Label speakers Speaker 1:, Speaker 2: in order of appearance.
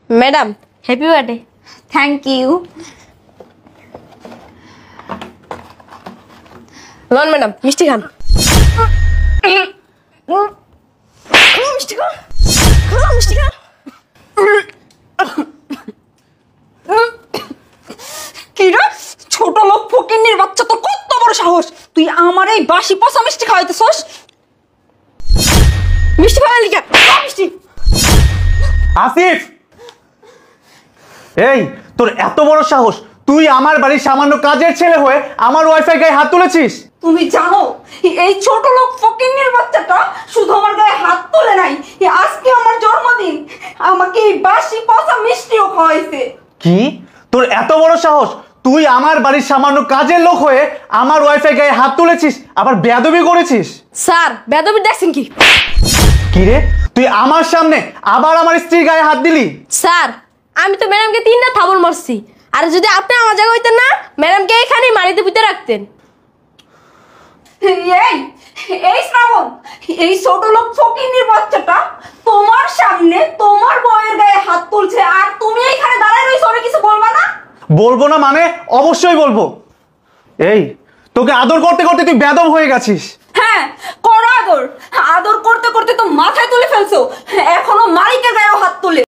Speaker 1: Madam happy birthday.
Speaker 2: Thank you.
Speaker 1: লন madam মিষ্টি খান। মিষ্টি খান, মিষ্টি খান।
Speaker 2: কি রে ছোট লোক ফকিন্নির বাচ্চা, তো কত বড় সাহস তুই আমার এই বাসি পচা মিষ্টি খাওয়াইতেছস?
Speaker 1: মিষ্টি খাওয়া লিখা মিষ্টি।
Speaker 3: আসিফ, এই তোর এত বড় সাহস, তুই আমার বাড়ির সামান্য কাজের ছেলে হয়ে আমার ওয়াইফাই গায়ে হাত তুলেছিস?
Speaker 2: তুমি জানো এই ছোট লোক ফকিন্নির বাচ্চাটা শুধু আমার গায়ে হাত তোলে নাই, আজকে আমার জন্মদিন, আমাকে এই বাসি পচা মিষ্টিও খাওয়াইছে।
Speaker 3: কি, তোর এত বড় সাহস, তুই আমার বাড়ির সামান্য কাজের লোক হয়ে আমার ওয়াইফাই গায়ে হাত তুলেছিস, আবার বেয়াদবি করেছিস?
Speaker 1: স্যার বেয়াদবি দেখছেন কি?
Speaker 3: কি রে, তুই আমার সামনে আবার আমার স্ত্রীর গায়ে হাত দিলি?
Speaker 1: স্যার আমি তো ম্যাডামকে 3টা থাবল মারছি, আর যদি আপনি আমার জায়গায় হইতেন না ম্যাডামকে এখানেই মাটিতে পুঁতে রাখতেন।
Speaker 2: এই এই শ্রাবণ, এই ছোট লোক ফকিন্নির বাচ্চাটা তোমার সামনে তোমার বউয়ের গায়ে হাত তুলছে, আর তুমি এখানে দাঁড়ায় রইছো, ওরে কিছু বলবা না?
Speaker 3: বলবো না মানে অবশ্যই বলবো। এই তোকে আদর করতে করতে তুই বেয়াদব হয়ে গেছিস।
Speaker 2: হ্যাঁ করো আদর, আদর করতে করতে তো মাথায় তুলে ফেলছো, এখনো মালিকের গায়েও হাত তুলে।